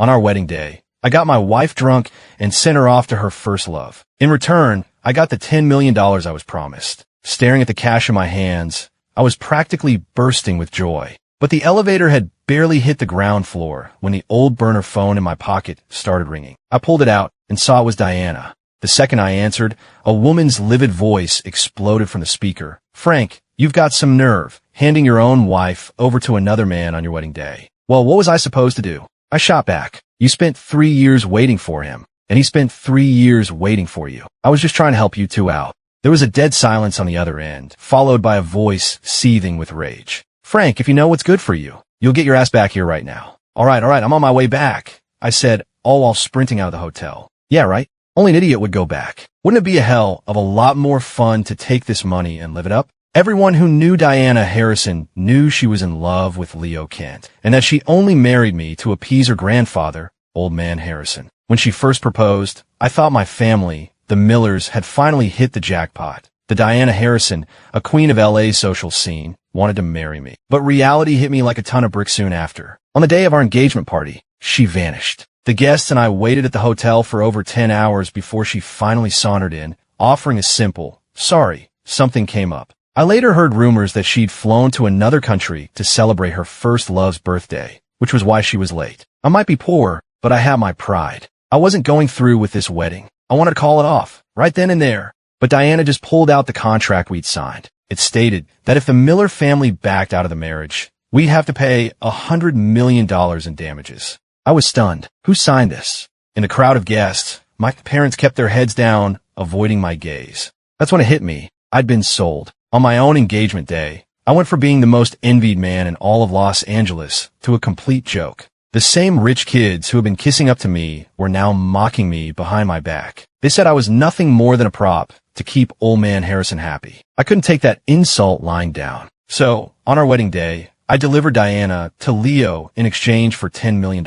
On our wedding day, I got my wife drunk and sent her off to her first love. In return, I got the $10 million I was promised. Staring at the cash in my hands, I was practically bursting with joy. But the elevator had barely hit the ground floor when the old burner phone in my pocket started ringing. I pulled it out and saw it was Diana. The second I answered, a woman's livid voice exploded from the speaker. "Frank, you've got some nerve, handing your own wife over to another man on your wedding day." Well, what was I supposed to do? I shot back. "You spent 3 years waiting for him, and he spent 3 years waiting for you. I was just trying to help you two out." There was a dead silence on the other end, followed by a voice seething with rage. "Frank, if you know what's good for you, you'll get your ass back here right now." All right, I'm on my way back," I said, all while sprinting out of the hotel. "Yeah, right. Only an idiot would go back. Wouldn't it be a hell of a lot more fun to take this money and live it up?" Everyone who knew Diana Harrison knew she was in love with Leo Kent, and that she only married me to appease her grandfather, Old Man Harrison. When she first proposed, I thought my family, the Millers, had finally hit the jackpot. The Diana Harrison, a queen of LA's social scene, wanted to marry me. But reality hit me like a ton of bricks soon after. On the day of our engagement party, she vanished. The guests and I waited at the hotel for over 10 hours before she finally sauntered in, offering a simple, "Sorry, something came up." I later heard rumors that she'd flown to another country to celebrate her first love's birthday, which was why she was late. I might be poor, but I have my pride. I wasn't going through with this wedding. I wanted to call it off, right then and there. But Diana just pulled out the contract we'd signed. It stated that if the Miller family backed out of the marriage, we'd have to pay $100 million in damages. I was stunned. Who signed this? In the crowd of guests, my parents kept their heads down, avoiding my gaze. That's when it hit me. I'd been sold. On my own engagement day, I went from being the most envied man in all of Los Angeles to a complete joke. The same rich kids who had been kissing up to me were now mocking me behind my back. They said I was nothing more than a prop to keep Old Man Harrison happy. I couldn't take that insult lying down. So, on our wedding day, I delivered Diana to Leo in exchange for $10 million.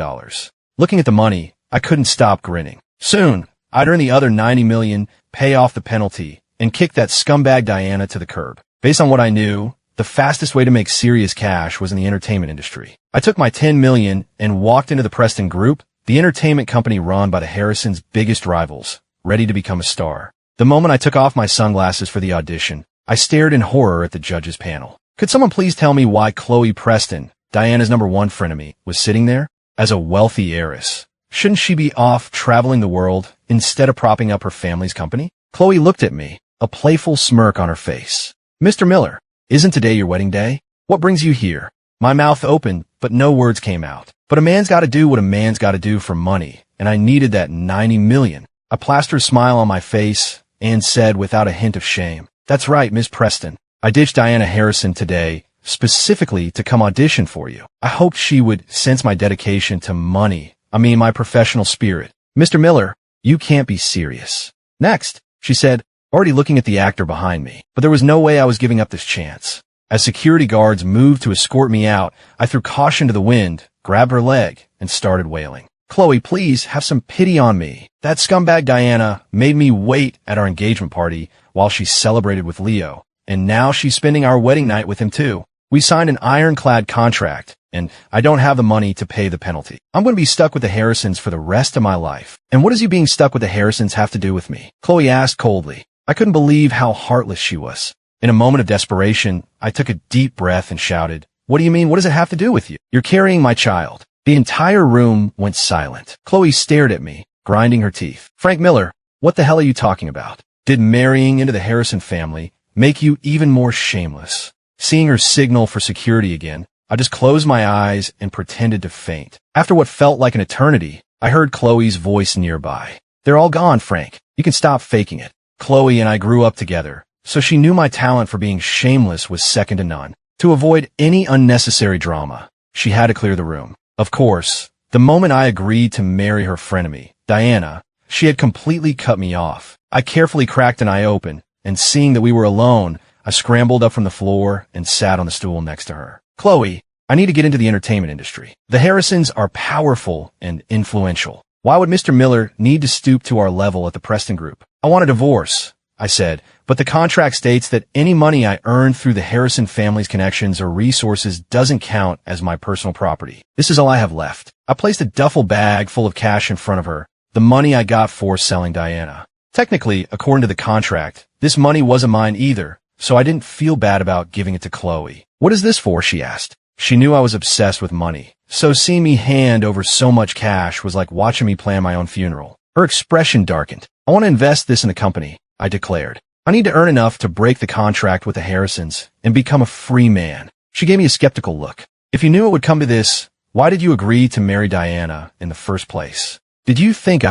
Looking at the money, I couldn't stop grinning. Soon, I'd earn the other $90 million, pay off the penalty, and kick that scumbag Diana to the curb. Based on what I knew, the fastest way to make serious cash was in the entertainment industry. I took my $10 million and walked into the Preston Group, the entertainment company run by the Harrisons' biggest rivals, ready to become a star. The moment I took off my sunglasses for the audition, I stared in horror at the judges' panel. Could someone please tell me why Chloe Preston, Diana's #1 frenemy, was sitting there? As a wealthy heiress, shouldn't she be off traveling the world instead of propping up her family's company? Chloe looked at me, a playful smirk on her face. "Mr. Miller, isn't today your wedding day? What brings you here?" My mouth opened, but no words came out. But a man's gotta do what a man's gotta do for money, and I needed that $90 million. I plastered a smile on my face and said without a hint of shame, "That's right, Miss Preston. I ditched Diana Harrison today, specifically to come audition for you. I hoped she would sense my dedication to money. My professional spirit." "Mr. Miller, you can't be serious." "Next," she said, already looking at the actor behind me. But there was no way I was giving up this chance. As security guards moved to escort me out, I threw caution to the wind, grabbed her leg, and started wailing. "Chloe, please, have some pity on me. That scumbag Diana made me wait at our engagement party while she celebrated with Leo, and now she's spending our wedding night with him too. We signed an ironclad contract, and I don't have the money to pay the penalty. I'm going to be stuck with the Harrisons for the rest of my life." "And what does you being stuck with the Harrisons have to do with me?" Chloe asked coldly. I couldn't believe how heartless she was. In a moment of desperation, I took a deep breath and shouted, "What do you mean? What does it have to do with you? You're carrying my child." The entire room went silent. Chloe stared at me, grinding her teeth. "Frank Miller, what the hell are you talking about? Did marrying into the Harrison family make you even more shameless?" Seeing her signal for security again, I just closed my eyes and pretended to faint. After what felt like an eternity, I heard Chloe's voice nearby. "They're all gone, Frank. You can stop faking it." Chloe and I grew up together, so she knew my talent for being shameless was second to none. To avoid any unnecessary drama, she had to clear the room. Of course, the moment I agreed to marry her frenemy, Diana, she had completely cut me off. I carefully cracked an eye open, and seeing that we were alone, I scrambled up from the floor and sat on the stool next to her. "Chloe, I need to get into the entertainment industry. The Harrisons are powerful and influential. Why would Mr. Miller need to stoop to our level at the Preston Group? I want a divorce. I said, but the contract states that any money I earned through the Harrison family's connections or resources doesn't count as my personal property. This is all I have left. I placed a duffel bag full of cash in front of her, the money I got for selling Diana. Technically, according to the contract, this money wasn't mine either, so I didn't feel bad about giving it to Chloe. What is this for? She asked. She knew I was obsessed with money, so seeing me hand over so much cash was like watching me plan my own funeral. Her expression darkened. I want to invest this in a company, I declared. I need to earn enough to break the contract with the Harrisons and become a free man. She gave me a skeptical look. If you knew it would come to this, why did you agree to marry Diana in the first place? Did you think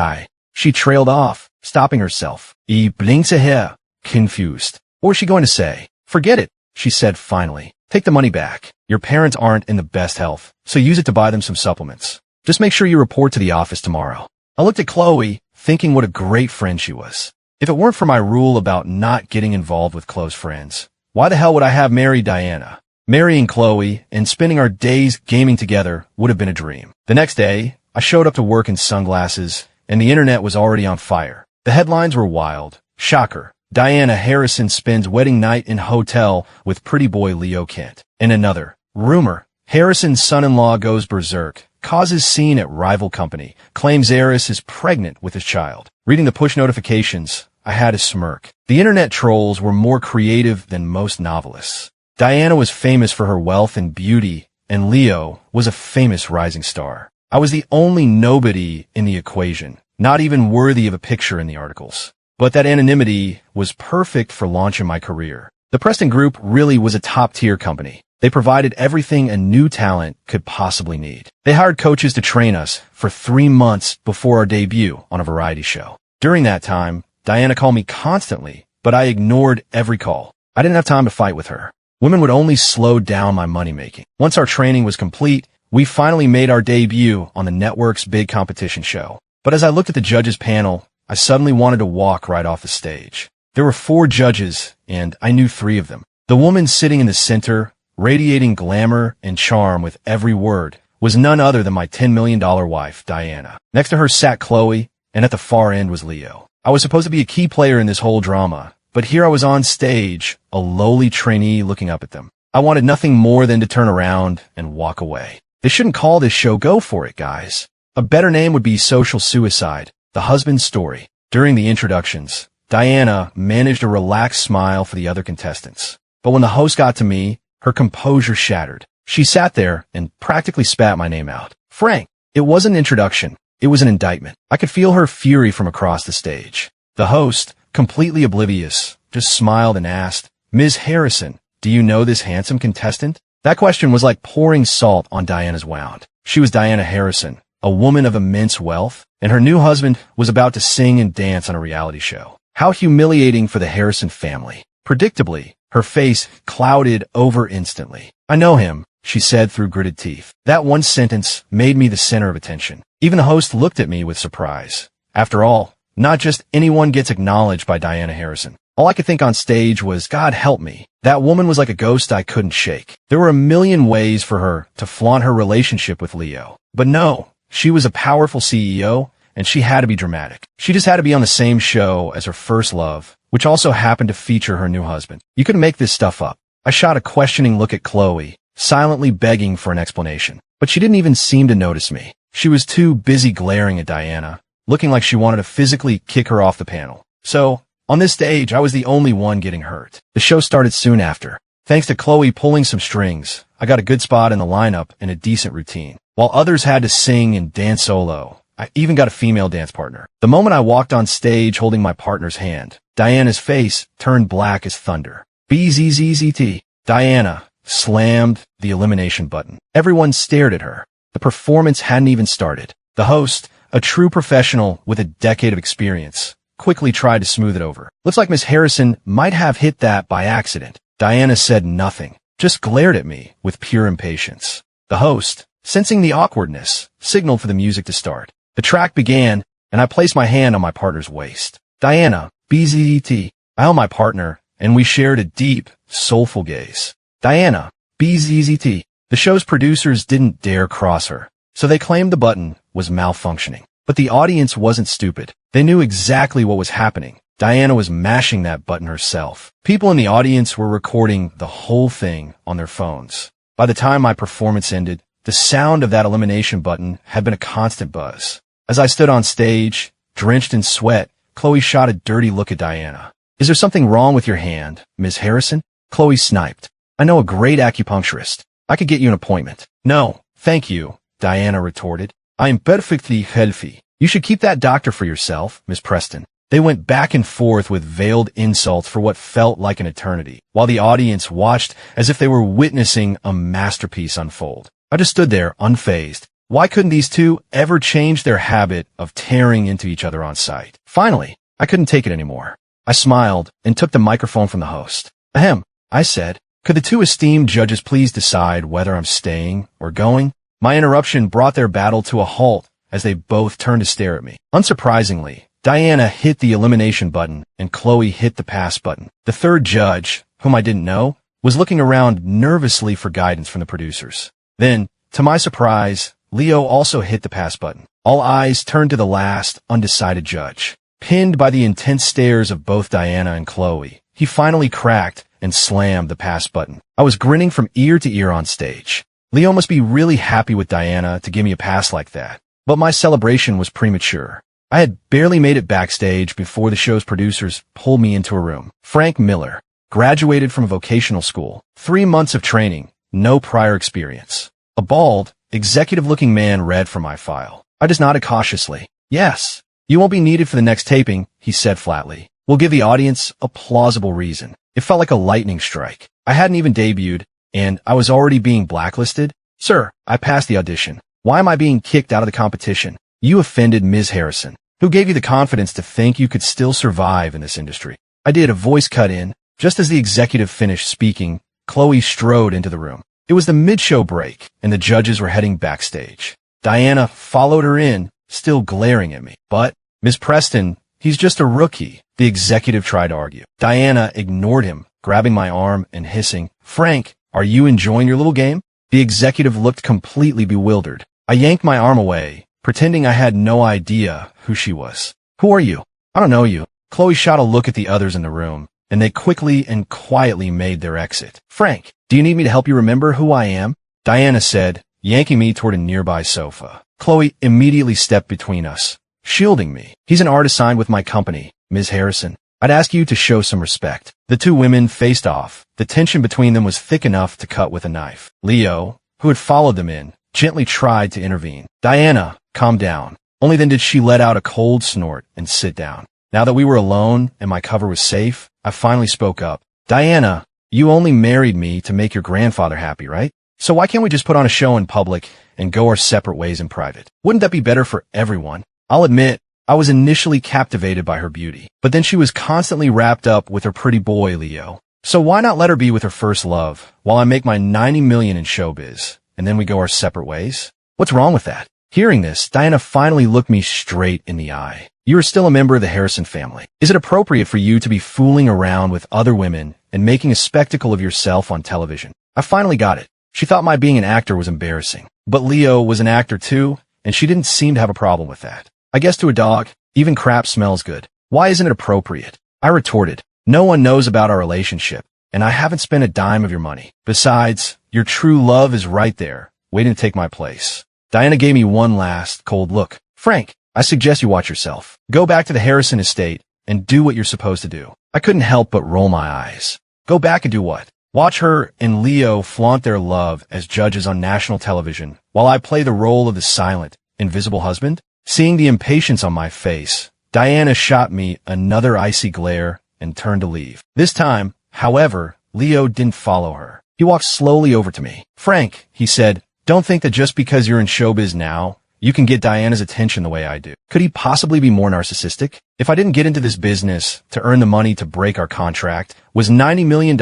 She trailed off, stopping herself. Blinkte her, confused. What was she going to say? Forget it, she said finally. Take the money back. Your parents aren't in the best health, so use it to buy them some supplements. Just make sure you report to the office tomorrow. I looked at Chloe, thinking what a great friend she was. If it weren't for my rule about not getting involved with close friends, why the hell would I have married Diana? Marrying Chloe and spending our days gaming together would have been a dream. The next day, I showed up to work in sunglasses, and the internet was already on fire. The headlines were wild. Shocker. Diana Harrison spends wedding night in hotel with pretty boy Leo Kent. And another. Rumor. Harrison's son-in-law goes berserk, causes scene at rival company, claims heiress is pregnant with his child. Reading the push notifications, I had a smirk. The internet trolls were more creative than most novelists. Diana was famous for her wealth and beauty, and Leo was a famous rising star. I was the only nobody in the equation, not even worthy of a picture in the articles. But that anonymity was perfect for launching my career. The Preston Group really was a top-tier company. They provided everything a new talent could possibly need. They hired coaches to train us for 3 months before our debut on a variety show. During that time, Diana called me constantly, but I ignored every call. I didn't have time to fight with her. Women would only slow down my money-making. Once our training was complete, we finally made our debut on the network's big competition show. But as I looked at the judges' panel, I suddenly wanted to walk right off the stage. There were 4 judges, and I knew 3 of them. The woman sitting in the center, radiating glamour and charm with every word, was none other than my $10 million wife, Diana. Next to her sat Chloe, and at the far end was Leo. I was supposed to be a key player in this whole drama, but here I was on stage, a lowly trainee looking up at them. I wanted nothing more than to turn around and walk away. They shouldn't call this show Go For It, guys. A better name would be Social Suicide, the husband's story. During the introductions, Diana managed a relaxed smile for the other contestants. But when the host got to me, her composure shattered. She sat there and practically spat my name out. Frank. It wasn't an introduction. It was an indictment. I could feel her fury from across the stage. The host, completely oblivious, just smiled and asked, Ms. Harrison, do you know this handsome contestant? That question was like pouring salt on Diana's wound. She was Diana Harrison, a woman of immense wealth, and her new husband was about to sing and dance on a reality show. How humiliating for the Harrison family. Predictably, her face clouded over instantly. I know him, she said through gritted teeth. That one sentence made me the center of attention. Even the host looked at me with surprise. After all, not just anyone gets acknowledged by Diana Harrison. All I could think on stage was, God help me. That woman was like a ghost I couldn't shake. There were a million ways for her to flaunt her relationship with Leo. But no. She was a powerful CEO, and she had to be dramatic. She just had to be on the same show as her first love, which also happened to feature her new husband. You couldn't make this stuff up. I shot a questioning look at Chloe, silently begging for an explanation. But she didn't even seem to notice me. She was too busy glaring at Diana, looking like she wanted to physically kick her off the panel. So, on this stage, I was the only one getting hurt. The show started soon after. Thanks to Chloe pulling some strings, I got a good spot in the lineup and a decent routine. While others had to sing and dance solo, I even got a female dance partner. The moment I walked on stage holding my partner's hand, Diana's face turned black as thunder. BZZZT. Diana slammed the elimination button. Everyone stared at her. The performance hadn't even started. The host, a true professional with a decade of experience, quickly tried to smooth it over. Looks like Miss Harrison might have hit that by accident. Diana said nothing, just glared at me with pure impatience. The host, sensing the awkwardness, signaled for the music to start. The track began, and I placed my hand on my partner's waist. Diana, BZT. I held my partner, and we shared a deep, soulful gaze. Diana, BZT. The show's producers didn't dare cross her, so they claimed the button was malfunctioning. But the audience wasn't stupid. They knew exactly what was happening. Diana was mashing that button herself. People in the audience were recording the whole thing on their phones. By the time my performance ended, the sound of that elimination button had been a constant buzz. As I stood on stage, drenched in sweat, Chloe shot a dirty look at Diana. "Is there something wrong with your hand, Ms. Harrison?" Chloe sniped. "I know a great acupuncturist. I could get you an appointment." "No, thank you," Diana retorted. "I am perfectly healthy. You should keep that doctor for yourself, Miss Preston." They went back and forth with veiled insults for what felt like an eternity, while the audience watched as if they were witnessing a masterpiece unfold. I just stood there, unfazed. Why couldn't these two ever change their habit of tearing into each other on sight? Finally, I couldn't take it anymore. I smiled and took the microphone from the host. "Ahem," I said. "Could the two esteemed judges please decide whether I'm staying or going?" My interruption brought their battle to a halt as they both turned to stare at me. Unsurprisingly, Diana hit the elimination button and Chloe hit the pass button. The third judge, whom I didn't know, was looking around nervously for guidance from the producers. Then, to my surprise, Leo also hit the pass button. All eyes turned to the last, undecided judge. Pinned by the intense stares of both Diana and Chloe, he finally cracked and slammed the pass button. I was grinning from ear to ear on stage. Leo must be really happy with Diana to give me a pass like that. But my celebration was premature. I had barely made it backstage before the show's producers pulled me into a room. Frank Miller, graduated from a vocational school, 3 months of training, no prior experience. A bald, executive-looking man read from my file. I just nodded cautiously. "Yes, you won't be needed for the next taping," he said flatly. "We'll give the audience a plausible reason." It felt like a lightning strike. I hadn't even debuted, and I was already being blacklisted. "Sir, I passed the audition. Why am I being kicked out of the competition?" "You offended Ms. Harrison. Who gave you the confidence to think you could still survive in this industry?" I did. A voice cut in. Just as the executive finished speaking, Chloe strode into the room. It was the mid-show break, and the judges were heading backstage. Diana followed her in, still glaring at me. "But, Ms. Preston, he's just a rookie," the executive tried to argue. Diana ignored him, grabbing my arm and hissing, "Frank, are you enjoying your little game?" The executive looked completely bewildered. I yanked my arm away, pretending I had no idea who she was. "Who are you?" "I don't know you." Chloe shot a look at the others in the room, and they quickly and quietly made their exit. "Frank, do you need me to help you remember who I am?" Diana said, yanking me toward a nearby sofa. Chloe immediately stepped between us, shielding me. "He's an artist signed with my company, Ms. Harrison. I'd ask you to show some respect." The two women faced off. The tension between them was thick enough to cut with a knife. Leo, who had followed them in, gently tried to intervene. "Diana, calm down." Only then did she let out a cold snort and sit down. Now that we were alone and my cover was safe, I finally spoke up. "Diana, you only married me to make your grandfather happy, right? So why can't we just put on a show in public and go our separate ways in private? Wouldn't that be better for everyone?" I'll admit, I was initially captivated by her beauty, but then she was constantly wrapped up with her pretty boy, Leo. So why not let her be with her first love, while I make my 90 million in showbiz, and then we go our separate ways? What's wrong with that? Hearing this, Diana finally looked me straight in the eye. "You are still a member of the Harrison family. Is it appropriate for you to be fooling around with other women and making a spectacle of yourself on television?" I finally got it. She thought my being an actor was embarrassing. But Leo was an actor too, and she didn't seem to have a problem with that. "I guess to a dog, even crap smells good. Why isn't it appropriate?" I retorted. "No one knows about our relationship, and I haven't spent a dime of your money. Besides, your true love is right there, waiting to take my place." Diana gave me one last, cold look. "Frank, I suggest you watch yourself. Go back to the Harrison estate and do what you're supposed to do." I couldn't help but roll my eyes. Go back and do what? Watch her and Leo flaunt their love as judges on national television, while I play the role of the silent, invisible husband? Seeing the impatience on my face, Diana shot me another icy glare and turned to leave. This time, however, Leo didn't follow her. He walked slowly over to me. "Frank," he said, "don't think that just because you're in showbiz now, you can get Diana's attention the way I do." Could he possibly be more narcissistic? If I didn't get into this business to earn the money to break our contract, was $90 million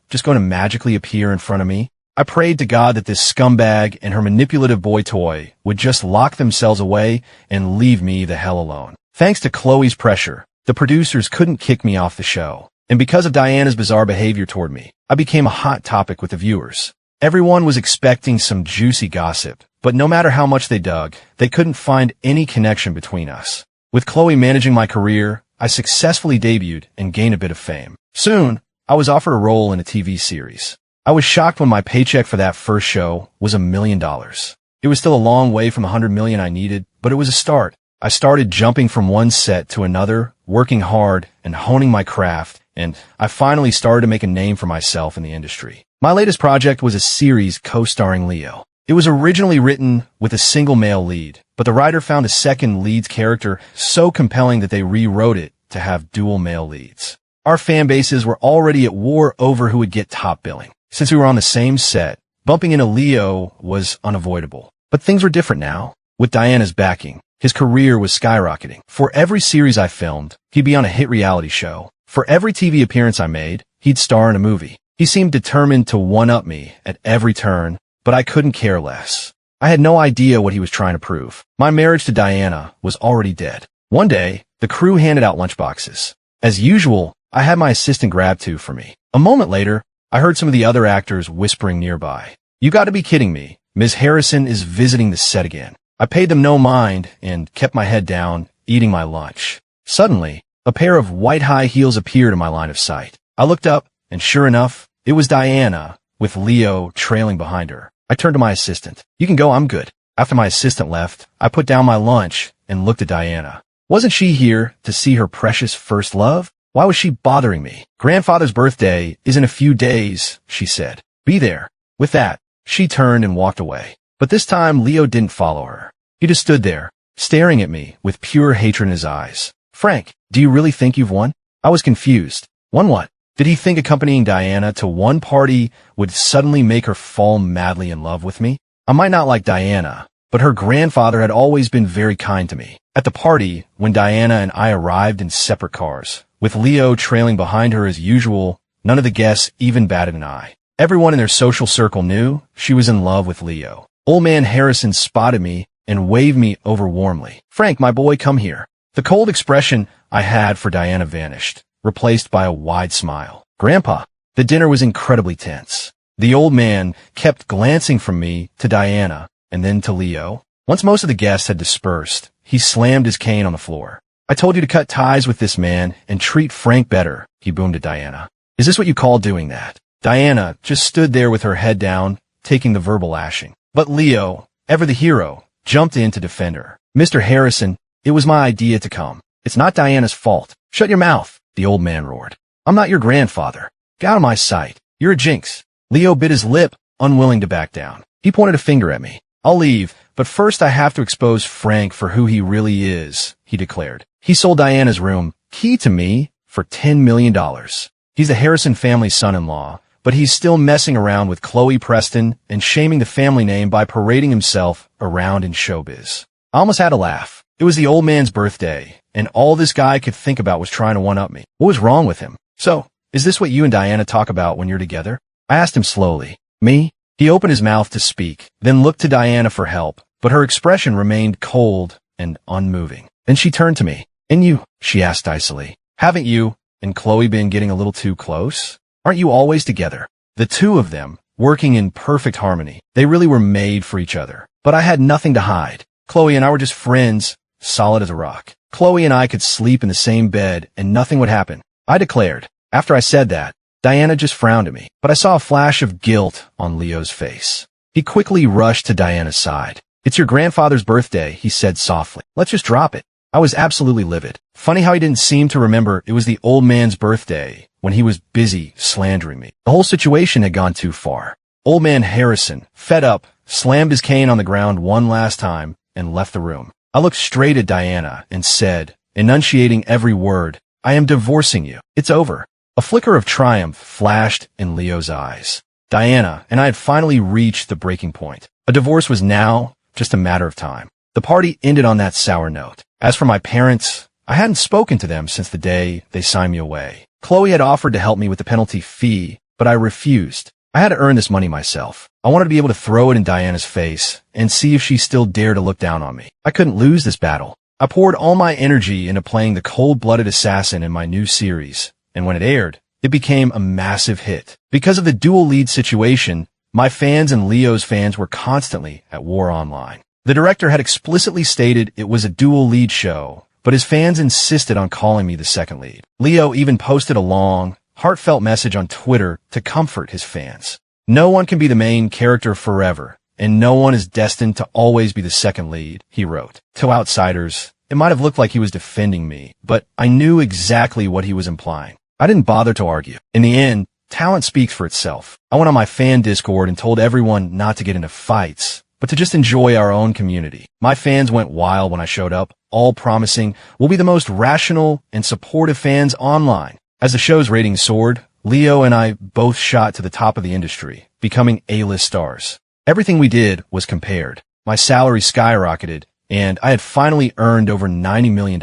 just going to magically appear in front of me? I prayed to God that this scumbag and her manipulative boy toy would just lock themselves away and leave me the hell alone. Thanks to Chloe's pressure, the producers couldn't kick me off the show. And because of Diana's bizarre behavior toward me, I became a hot topic with the viewers. Everyone was expecting some juicy gossip, but no matter how much they dug, they couldn't find any connection between us. With Chloe managing my career, I successfully debuted and gained a bit of fame. Soon, I was offered a role in a TV series. I was shocked when my paycheck for that first show was $1 million. It was still a long way from $100 million I needed, but it was a start. I started jumping from one set to another, working hard and honing my craft, and I finally started to make a name for myself in the industry. My latest project was a series co-starring Leo. It was originally written with a single male lead, but the writer found a second lead character so compelling that they rewrote it to have dual male leads. Our fan bases were already at war over who would get top billing. Since we were on the same set, bumping into Leo was unavoidable. But things were different now. With Diana's backing, his career was skyrocketing. For every series I filmed, he'd be on a hit reality show. For every TV appearance I made, he'd star in a movie. He seemed determined to one-up me at every turn, but I couldn't care less. I had no idea what he was trying to prove. My marriage to Diana was already dead. One day, the crew handed out lunchboxes. As usual, I had my assistant grab two for me. A moment later, I heard some of the other actors whispering nearby. "You got to be kidding me. Ms. Harrison is visiting the set again." I paid them no mind and kept my head down, eating my lunch. Suddenly, a pair of white high heels appeared in my line of sight. I looked up, and sure enough, it was Diana, with Leo trailing behind her. I turned to my assistant. "You can go, I'm good." After my assistant left, I put down my lunch and looked at Diana. Wasn't she here to see her precious first love? Why was she bothering me? "Grandfather's birthday is in a few days," she said. "Be there." With that, she turned and walked away. But this time, Leo didn't follow her. He just stood there, staring at me with pure hatred in his eyes. "Frank, do you really think you've won?" I was confused. Won what? Did he think accompanying Diana to one party would suddenly make her fall madly in love with me? I might not like Diana, but her grandfather had always been very kind to me. At the party, when Diana and I arrived in separate cars, with Leo trailing behind her as usual, none of the guests even batted an eye. Everyone in their social circle knew she was in love with Leo. Old man Harrison spotted me and waved me over warmly. "Frank, my boy, come here." The cold expression I had for Diana vanished, replaced by a wide smile. "Grandpa." The dinner was incredibly tense. The old man kept glancing from me to Diana and then to Leo. Once most of the guests had dispersed, he slammed his cane on the floor. "I told you to cut ties with this man and treat Frank better," he boomed at Diana. "Is this what you call doing that?" Diana just stood there with her head down, taking the verbal lashing. But Leo, ever the hero, jumped in to defend her. "Mr. Harrison, it was my idea to come. It's not Diana's fault." "Shut your mouth," the old man roared. "I'm not your grandfather. Get out of my sight. You're a jinx." Leo bit his lip, unwilling to back down. He pointed a finger at me. "I'll leave, but first I have to expose Frank for who he really is," he declared. "He sold Diana's room, key to me, for $10 million. He's the Harrison family's son-in-law, but he's still messing around with Chloe Preston and shaming the family name by parading himself around in showbiz." I almost had to laugh. It was the old man's birthday, and all this guy could think about was trying to one-up me. What was wrong with him? "So, is this what you and Diana talk about when you're together?" I asked him slowly. "Me?" He opened his mouth to speak, then looked to Diana for help, but her expression remained cold and unmoving. Then she turned to me. "And you?" she asked icily. "Haven't you and Chloe been getting a little too close? Aren't you always together?" The two of them, working in perfect harmony. They really were made for each other. But I had nothing to hide. Chloe and I were just friends, solid as a rock. Chloe and I could sleep in the same bed and nothing would happen, I declared. After I said that, Diana just frowned at me, but I saw a flash of guilt on Leo's face. He quickly rushed to Diana's side. "It's your grandfather's birthday," he said softly. "Let's just drop it." I was absolutely livid. Funny how he didn't seem to remember it was the old man's birthday when he was busy slandering me. The whole situation had gone too far. Old man Harrison, fed up, slammed his cane on the ground one last time and left the room. I looked straight at Diana and said, enunciating every word, "I am divorcing you. It's over." A flicker of triumph flashed in Leo's eyes. Diana and I had finally reached the breaking point. A divorce was now just a matter of time. The party ended on that sour note. As for my parents, I hadn't spoken to them since the day they signed me away. Chloe had offered to help me with the penalty fee, but I refused. I had to earn this money myself. I wanted to be able to throw it in Diana's face and see if she still dared to look down on me. I couldn't lose this battle. I poured all my energy into playing the cold-blooded assassin in my new series, and when it aired, it became a massive hit. Because of the dual lead situation, my fans and Leo's fans were constantly at war online. The director had explicitly stated it was a dual lead show, but his fans insisted on calling me the second lead. Leo even posted a long, heartfelt message on Twitter to comfort his fans. No one can be the main character forever, and no one is destined to always be the second lead, he wrote. To outsiders, it might have looked like he was defending me, but I knew exactly what he was implying. I didn't bother to argue. In the end, talent speaks for itself. I went on my fan Discord and told everyone not to get into fights, but to just enjoy our own community. My fans went wild when I showed up, all promising we'll be the most rational and supportive fans online. As the show's ratings soared, Leo and I both shot to the top of the industry, becoming A-list stars. Everything we did was compared. My salary skyrocketed, and I had finally earned over $90 million.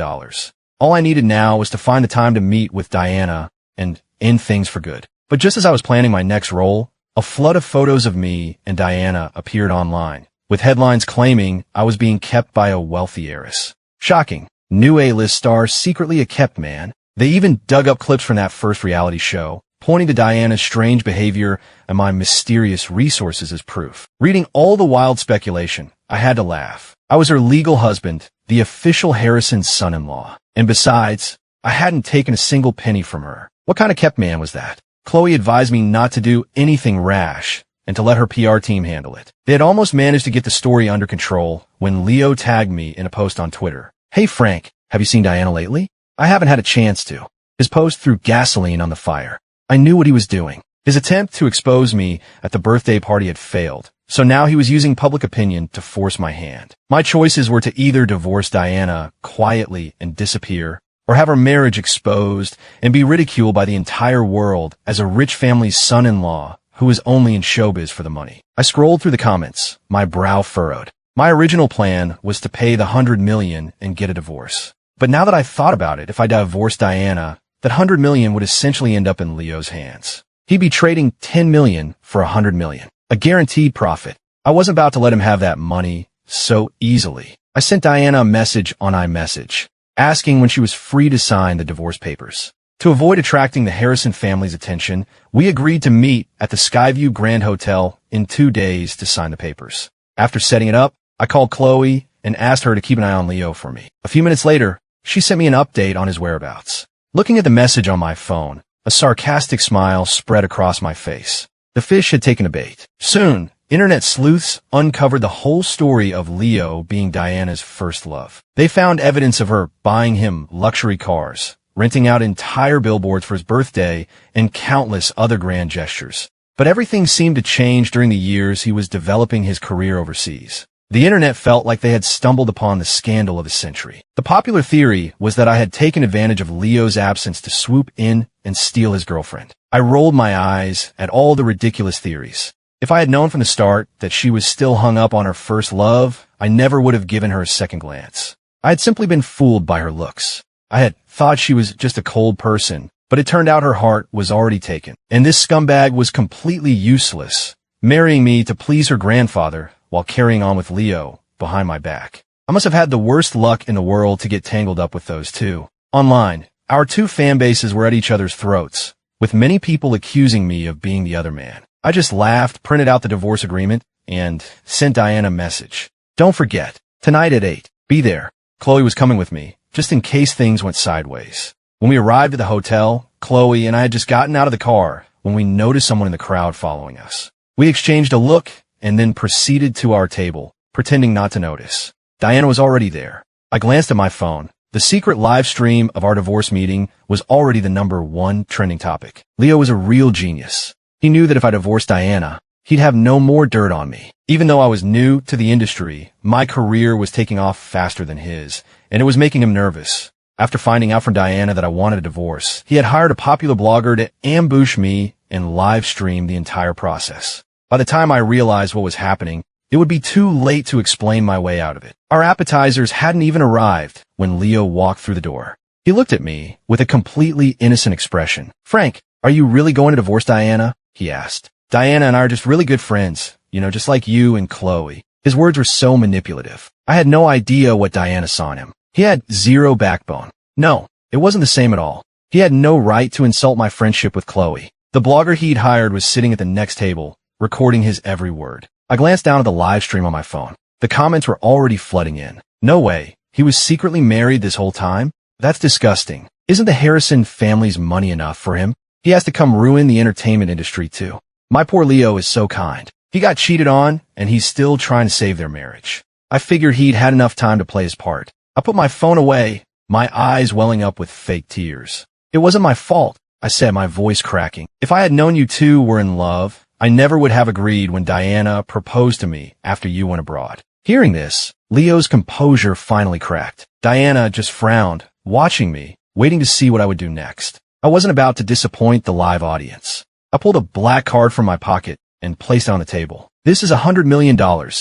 All I needed now was to find the time to meet with Diana and end things for good. But just as I was planning my next role, a flood of photos of me and Diana appeared online, with headlines claiming I was being kept by a wealthy heiress. Shocking. New A-list star, secretly a kept man. They even dug up clips from that first reality show, pointing to Diana's strange behavior and my mysterious resources as proof. Reading all the wild speculation, I had to laugh. I was her legal husband, the official Harrison's son-in-law. And besides, I hadn't taken a single penny from her. What kind of kept man was that? CcWei advised me not to do anything rash and to let her PR team handle it. They had almost managed to get the story under control when Leo tagged me in a post on Twitter. "Hey Frank, have you seen Diana lately?" I haven't had a chance to. His post threw gasoline on the fire. I knew what he was doing. His attempt to expose me at the birthday party had failed, so now he was using public opinion to force my hand. My choices were to either divorce Diana quietly and disappear, or have her marriage exposed and be ridiculed by the entire world as a rich family's son-in-law who was only in showbiz for the money. I scrolled through the comments, my brow furrowed. My original plan was to pay the $100 million and get a divorce. But now that I thought about it, if I divorced Diana, that $100 million would essentially end up in Leo's hands. He'd be trading $10 million for $100 million. A guaranteed profit. I wasn't about to let him have that money so easily. I sent Diana a message on iMessage, asking when she was free to sign the divorce papers. To avoid attracting the Harrison family's attention, we agreed to meet at the Skyview Grand Hotel in 2 days to sign the papers. After setting it up, I called CcWei and asked her to keep an eye on Leo for me. A few minutes later, she sent me an update on his whereabouts. Looking at the message on my phone, a sarcastic smile spread across my face. The fish had taken a bait. Soon, internet sleuths uncovered the whole story of Leo being Diana's first love. They found evidence of her buying him luxury cars, renting out entire billboards for his birthday, and countless other grand gestures. But everything seemed to change during the years he was developing his career overseas. The internet felt like they had stumbled upon the scandal of the century. The popular theory was that I had taken advantage of Leo's absence to swoop in and steal his girlfriend. I rolled my eyes at all the ridiculous theories. If I had known from the start that she was still hung up on her first love, I never would have given her a second glance. I had simply been fooled by her looks. I had thought she was just a cold person, but it turned out her heart was already taken. And this scumbag was completely useless, marrying me to please her grandfather while carrying on with Leo behind my back. I must have had the worst luck in the world to get tangled up with those two. Online, our two fan bases were at each other's throats, with many people accusing me of being the other man. I just laughed, printed out the divorce agreement, and sent Diana a message. "Don't forget, tonight at 8, be there." CcWei was coming with me, just in case things went sideways. When we arrived at the hotel, CcWei and I had just gotten out of the car when we noticed someone in the crowd following us. We exchanged a look and then proceeded to our table, pretending not to notice. Diana was already there. I glanced at my phone. The secret live stream of our divorce meeting was already the #1 trending topic. Leo was a real genius. He knew that if I divorced Diana, he'd have no more dirt on me. Even though I was new to the industry, my career was taking off faster than his, and it was making him nervous. After finding out from Diana that I wanted a divorce, he had hired a popular blogger to ambush me and live stream the entire process. By the time I realized what was happening, it would be too late to explain my way out of it. Our appetizers hadn't even arrived when Leo walked through the door. He looked at me with a completely innocent expression. "Frank, are you really going to divorce Diana?" he asked. "Diana and I are just really good friends, just like you and CcWei." His words were so manipulative. I had no idea what Diana saw in him. He had zero backbone. No, it wasn't the same at all. He had no right to insult my friendship with CcWei. The blogger he'd hired was sitting at the next table, recording his every word. I glanced down at the live stream on my phone. The comments were already flooding in. "No way. He was secretly married this whole time? That's disgusting. Isn't the Harrison family's money enough for him? He has to come ruin the entertainment industry too. My poor Leo is so kind. He got cheated on, and he's still trying to save their marriage. I figured he'd had enough time to play his part. I put my phone away, my eyes welling up with fake tears. It wasn't my fault, I said, my voice cracking. If I had known you two were in love, I never would have agreed when Diana proposed to me after you went abroad. Hearing this, Leo's composure finally cracked. Diana just frowned, watching me, waiting to see what I would do next. I wasn't about to disappoint the live audience. I pulled a black card from my pocket and placed it on the table. This is $100 million,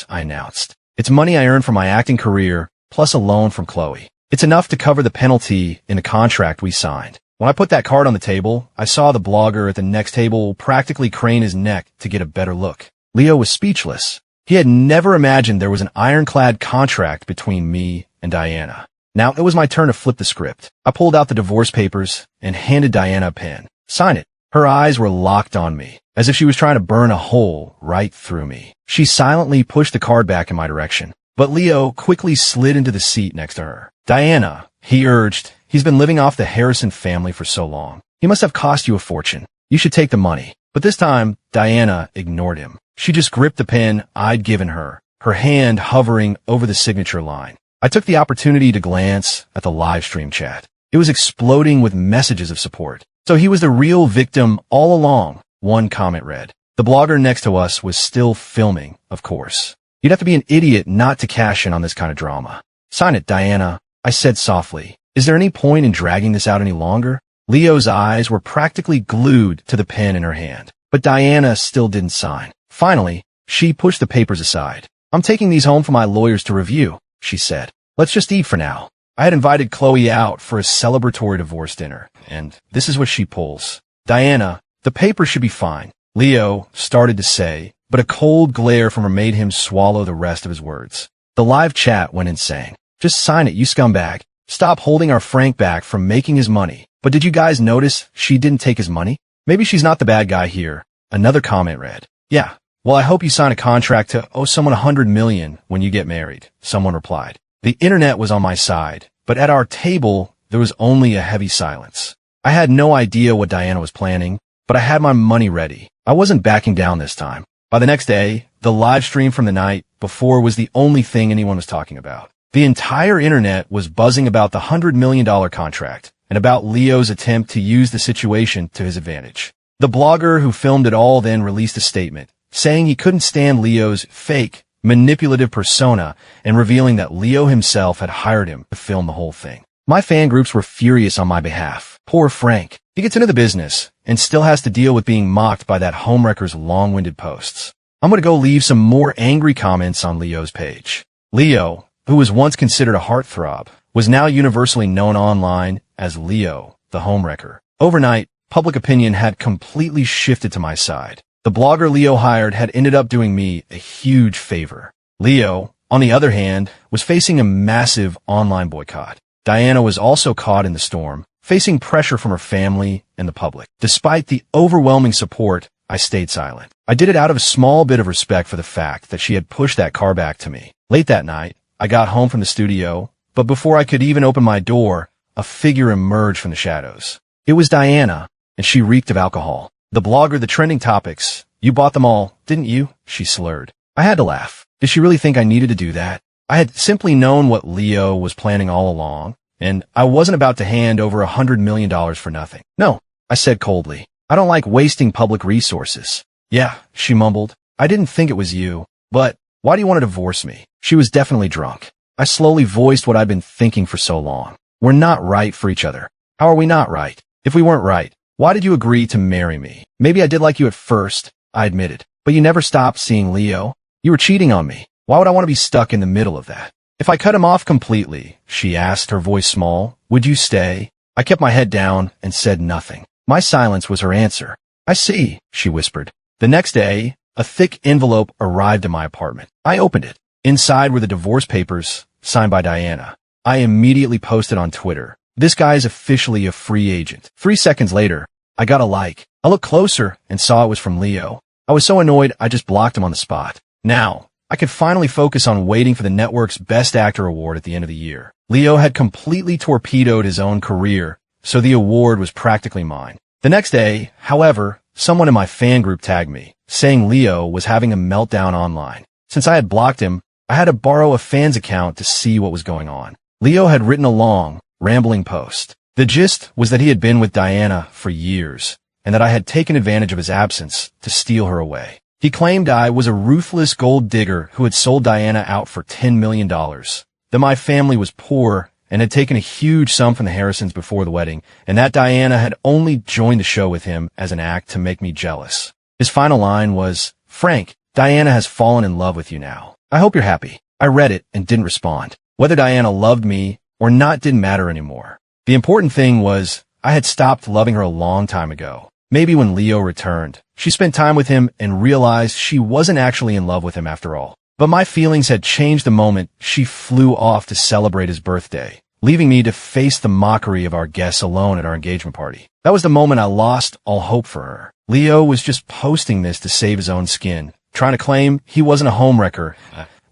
I announced. It's money I earned from my acting career, plus a loan from CcWei. It's enough to cover the penalty in the contract we signed. When I put that card on the table, I saw the blogger at the next table practically crane his neck to get a better look. Leo was speechless. He had never imagined there was an ironclad contract between me and Diana. Now it was my turn to flip the script. I pulled out the divorce papers and handed Diana a pen. Sign it. Her eyes were locked on me, as if she was trying to burn a hole right through me. She silently pushed the card back in my direction, but Leo quickly slid into the seat next to her. Diana, he urged, he's been living off the Harrison family for so long. He must have cost you a fortune. You should take the money. But this time, Diana ignored him. She just gripped the pen I'd given her, her hand hovering over the signature line. I took the opportunity to glance at the live stream chat. It was exploding with messages of support. So he was the real victim all along, one comment read. The blogger next to us was still filming, of course. You'd have to be an idiot not to cash in on this kind of drama. Sign it, Diana, I said softly. Is there any point in dragging this out any longer? Leo's eyes were practically glued to the pen in her hand, but Diana still didn't sign. Finally, she pushed the papers aside. I'm taking these home for my lawyers to review, she said. Let's just eat for now. I had invited CcWei out for a celebratory divorce dinner, and this is what she pulls. Diana, the paper should be fine, Leo started to say, but a cold glare from her made him swallow the rest of his words. The live chat went insane. Just sign it, you scumbag. Stop holding our Frank back from making his money. But did you guys notice she didn't take his money? Maybe she's not the bad guy here. Another comment read. Yeah, well, I hope you sign a contract to owe someone $100 million when you get married, someone replied. The internet was on my side, but at our table, there was only a heavy silence. I had no idea what Diana was planning, but I had my money ready. I wasn't backing down this time. By the next day, the live stream from the night before was the only thing anyone was talking about. The entire internet was buzzing about the $100 million contract and about Leo's attempt to use the situation to his advantage. The blogger who filmed it all then released a statement, saying he couldn't stand Leo's fake, manipulative persona and revealing that Leo himself had hired him to film the whole thing. My fan groups were furious on my behalf. Poor Frank. He gets into the business and still has to deal with being mocked by that homewrecker's long-winded posts. I'm going to go leave some more angry comments on Leo's page. Leo, who was once considered a heartthrob, was now universally known online as Leo, the homewrecker. Overnight, public opinion had completely shifted to my side. The blogger Leo hired had ended up doing me a huge favor. Leo, on the other hand, was facing a massive online boycott. Diana was also caught in the storm, facing pressure from her family and the public. Despite the overwhelming support, I stayed silent. I did it out of a small bit of respect for the fact that she had pushed that car back to me. Late that night, I got home from the studio, but before I could even open my door, a figure emerged from the shadows. It was Diana, and she reeked of alcohol. The blogger, the trending topics, you bought them all, didn't you? She slurred. I had to laugh. Did she really think I needed to do that? I had simply known what Leo was planning all along, and I wasn't about to hand over $100 million for nothing. No, I said coldly. I don't like wasting public resources. Yeah, she mumbled. I didn't think it was you, but why do you want to divorce me? She was definitely drunk. I slowly voiced what I'd been thinking for so long. We're not right for each other. How are we not right? If we weren't right, why did you agree to marry me? Maybe I did like you at first, I admitted, but you never stopped seeing Leo. You were cheating on me. Why would I want to be stuck in the middle of that? If I cut him off completely, she asked, her voice small, would you stay? I kept my head down and said nothing. My silence was her answer. I see, she whispered. The next day, a thick envelope arrived at my apartment. I opened it. Inside were the divorce papers, signed by Diana. I immediately posted on Twitter. This guy is officially a free agent. 3 seconds later, I got a like. I looked closer and saw it was from Leo. I was so annoyed I just blocked him on the spot. Now, I could finally focus on waiting for the network's Best Actor award at the end of the year. Leo had completely torpedoed his own career, so the award was practically mine. The next day, however, someone in my fan group tagged me, saying Leo was having a meltdown online. Since I had blocked him, I had to borrow a fan's account to see what was going on. Leo had written a long, rambling post. The gist was that he had been with Diana for years, and that I had taken advantage of his absence to steal her away. He claimed I was a ruthless gold digger who had sold Diana out for $10 million, that my family was poor and had taken a huge sum from the Harrisons before the wedding, and that Diana had only joined the show with him as an act to make me jealous. His final line was, "Frank, Diana has fallen in love with you now. I hope you're happy." I read it and didn't respond. Whether Diana loved me or not didn't matter anymore. The important thing was I had stopped loving her a long time ago. Maybe when Leo returned, she spent time with him and realized she wasn't actually in love with him after all. But my feelings had changed the moment she flew off to celebrate his birthday, leaving me to face the mockery of our guests alone at our engagement party. That was the moment I lost all hope for her. Leo was just posting this to save his own skin, trying to claim he wasn't a homewrecker,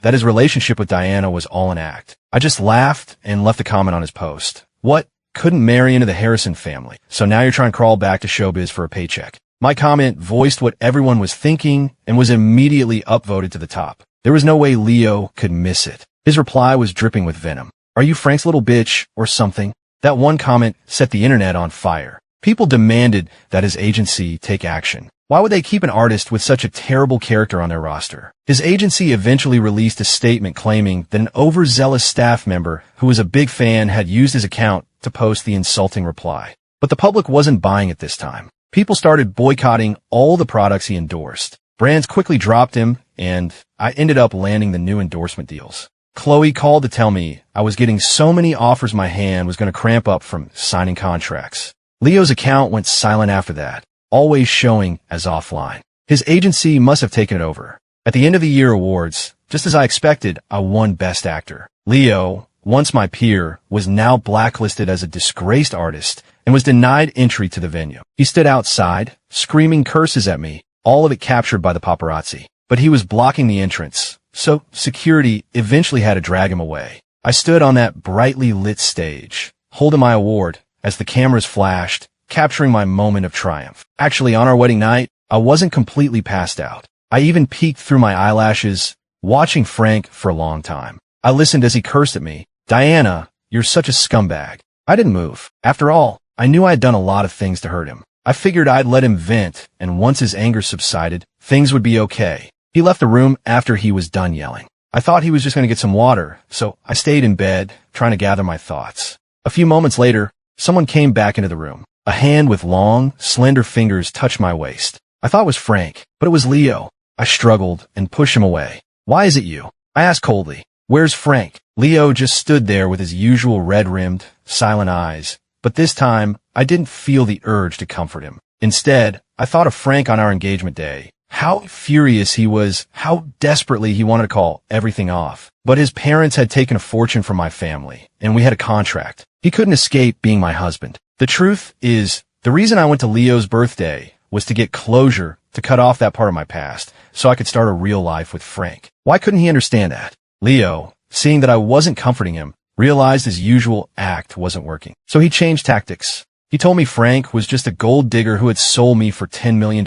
that his relationship with Diana was all an act. I just laughed and left a comment on his post. What? Couldn't marry into the Harrison family, so now you're trying to crawl back to showbiz for a paycheck. My comment voiced what everyone was thinking and was immediately upvoted to the top. There was no way Leo could miss it. His reply was dripping with venom. "Are you Frank's little bitch or something?" That one comment set the internet on fire. People demanded that his agency take action. Why would they keep an artist with such a terrible character on their roster? His agency eventually released a statement claiming that an overzealous staff member who was a big fan had used his account to post the insulting reply. But the public wasn't buying it this time. People started boycotting all the products he endorsed. Brands quickly dropped him, and I ended up landing the new endorsement deals. CcWei called to tell me I was getting so many offers my hand was going to cramp up from signing contracts. Leo's account went silent after that, always showing as offline. His agency must have taken it over. At the end of the year awards, just as I expected, I won Best Actor. Leo, once my peer, was now blacklisted as a disgraced artist and was denied entry to the venue. He stood outside, screaming curses at me, all of it captured by the paparazzi. But he was blocking the entrance, so security eventually had to drag him away. I stood on that brightly lit stage, holding my award as the cameras flashed, capturing my moment of triumph. Actually, on our wedding night, I wasn't completely passed out. I even peeked through my eyelashes, watching Frank for a long time. I listened as he cursed at me. "Diana, you're such a scumbag." I didn't move. After all, I knew I had done a lot of things to hurt him. I figured I'd let him vent, and once his anger subsided, things would be okay. He left the room after he was done yelling. I thought he was just going to get some water, so I stayed in bed, trying to gather my thoughts. A few moments later, someone came back into the room. A hand with long, slender fingers touched my waist. I thought it was Frank, but it was Leo. I struggled and pushed him away. "Why is it you?" I asked coldly. "Where's Frank?" Leo just stood there with his usual red-rimmed, silent eyes, but this time, I didn't feel the urge to comfort him. Instead, I thought of Frank on our engagement day. How furious he was, how desperately he wanted to call everything off. But his parents had taken a fortune from my family, and we had a contract. He couldn't escape being my husband. The truth is, the reason I went to Leo's birthday was to get closure, to cut off that part of my past, so I could start a real life with Frank. Why couldn't he understand that? Leo, seeing that I wasn't comforting him, realized his usual act wasn't working. So he changed tactics. He told me Frank was just a gold digger who had sold me for $10 million,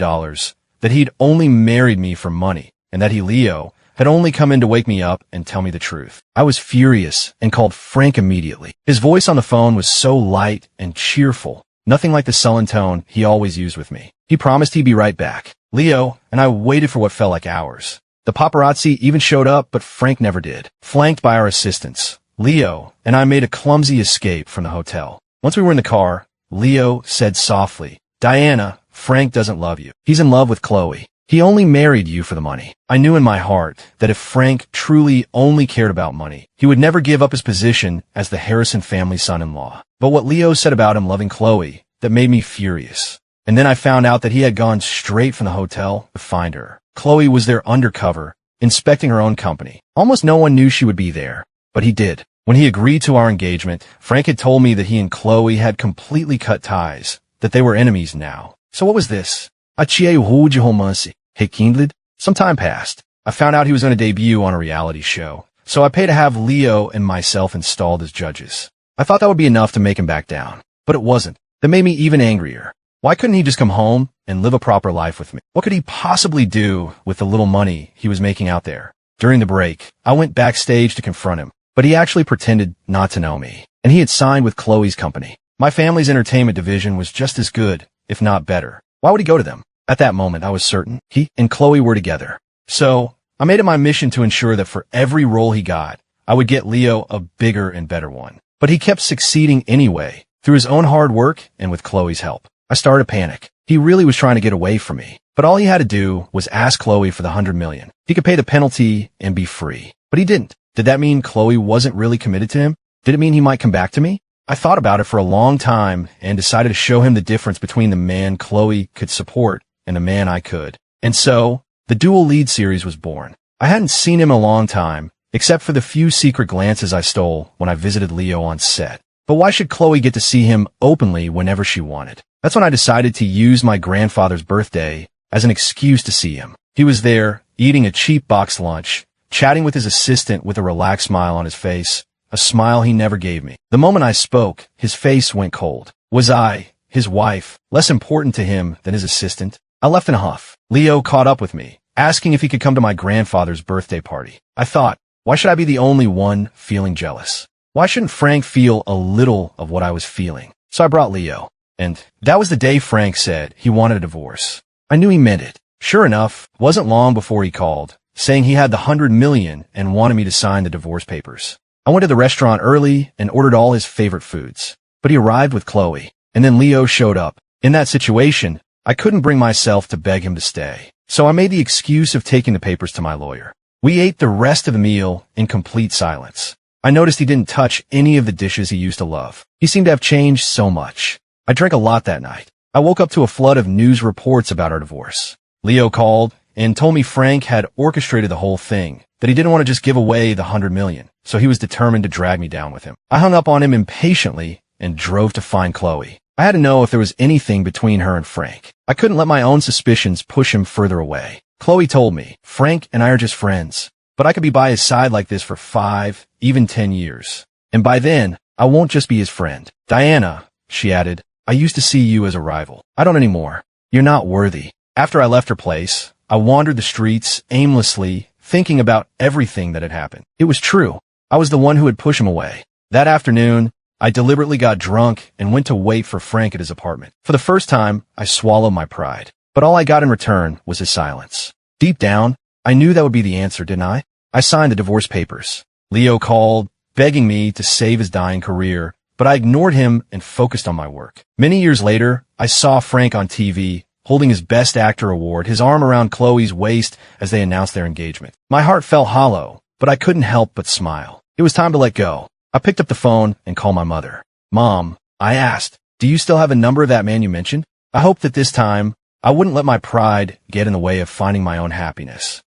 that he'd only married me for money, and that he, Leo, had only come in to wake me up and tell me the truth. I was furious and called Frank immediately. His voice on the phone was so light and cheerful, nothing like the sullen tone he always used with me. He promised he'd be right back. Leo and I waited for what felt like hours. The paparazzi even showed up, but Frank never did. Flanked by our assistants, Leo and I made a clumsy escape from the hotel. Once we were in the car, Leo said softly, "Diana, Frank doesn't love you. He's in love with CcWei. He only married you for the money." I knew in my heart that if Frank truly only cared about money, he would never give up his position as the Harrison family son-in-law. But what Leo said about him loving CcWei, that made me furious. And then I found out that he had gone straight from the hotel to find her. CcWei was there undercover, inspecting her own company. Almost no one knew she would be there, but he did. When he agreed to our engagement, Frank had told me that he and CcWei had completely cut ties, that they were enemies now. So what was this? A CcWei-romance rekindled? Some time passed. I found out he was going to debut on a reality show, so I paid to have Leo and myself installed as judges. I thought that would be enough to make him back down, but it wasn't. That made me even angrier. Why couldn't he just come home and live a proper life with me? What could he possibly do with the little money he was making out there? During the break, I went backstage to confront him, but he actually pretended not to know me, and he had signed with CcWei's company. My family's entertainment division was just as good, if not better. Why would he go to them? At that moment, I was certain he and CcWei were together. So, I made it my mission to ensure that for every role he got, I would get Leo a bigger and better one. But he kept succeeding anyway, through his own hard work and with CcWei's help. I started to panic. He really was trying to get away from me. But all he had to do was ask CcWei for the $100 million. He could pay the penalty and be free. But he didn't. Did that mean CcWei wasn't really committed to him? Did it mean he might come back to me? I thought about it for a long time and decided to show him the difference between the man CcWei could support and the man I could. And so, the dual lead series was born. I hadn't seen him in a long time, except for the few secret glances I stole when I visited Leo on set. But why should CcWei get to see him openly whenever she wanted? That's when I decided to use my grandfather's birthday as an excuse to see him. He was there, eating a cheap box lunch, chatting with his assistant with a relaxed smile on his face, a smile he never gave me. The moment I spoke, his face went cold. Was I, his wife, less important to him than his assistant? I left in a huff. Leo caught up with me, asking if he could come to my grandfather's birthday party. I thought, why should I be the only one feeling jealous? Why shouldn't Frank feel a little of what I was feeling? So I brought Leo. And that was the day Frank said he wanted a divorce. I knew he meant it. Sure enough, it wasn't long before he called, saying he had the $100 million and wanted me to sign the divorce papers. I went to the restaurant early and ordered all his favorite foods. But he arrived with CcWei, and then Leo showed up. In that situation, I couldn't bring myself to beg him to stay. So I made the excuse of taking the papers to my lawyer. We ate the rest of the meal in complete silence. I noticed he didn't touch any of the dishes he used to love. He seemed to have changed so much. I drank a lot that night. I woke up to a flood of news reports about our divorce. Leo called and told me Frank had orchestrated the whole thing, that he didn't want to just give away the $100 million, so he was determined to drag me down with him. I hung up on him impatiently and drove to find CcWei. I had to know if there was anything between her and Frank. I couldn't let my own suspicions push him further away. CcWei told me, Frank and I are just friends, but I could be by his side like this for 5, even 10 years. And by then, I won't just be his friend. Diana, she added, I used to see you as a rival. I don't anymore. You're not worthy. After I left her place, I wandered the streets aimlessly, thinking about everything that had happened. It was true. I was the one who had pushed him away. That afternoon, I deliberately got drunk and went to wait for Frank at his apartment. For the first time, I swallowed my pride. But all I got in return was his silence. Deep down, I knew that would be the answer, didn't I? I signed the divorce papers. Leo called, begging me to save his dying career, but I ignored him and focused on my work. Many years later, I saw Frank on TV, holding his Best Actor award, his arm around CcWei's waist as they announced their engagement. My heart felt hollow, but I couldn't help but smile. It was time to let go. I picked up the phone and called my mother. Mom, I asked, do you still have a number of that man you mentioned? I hoped that this time, I wouldn't let my pride get in the way of finding my own happiness.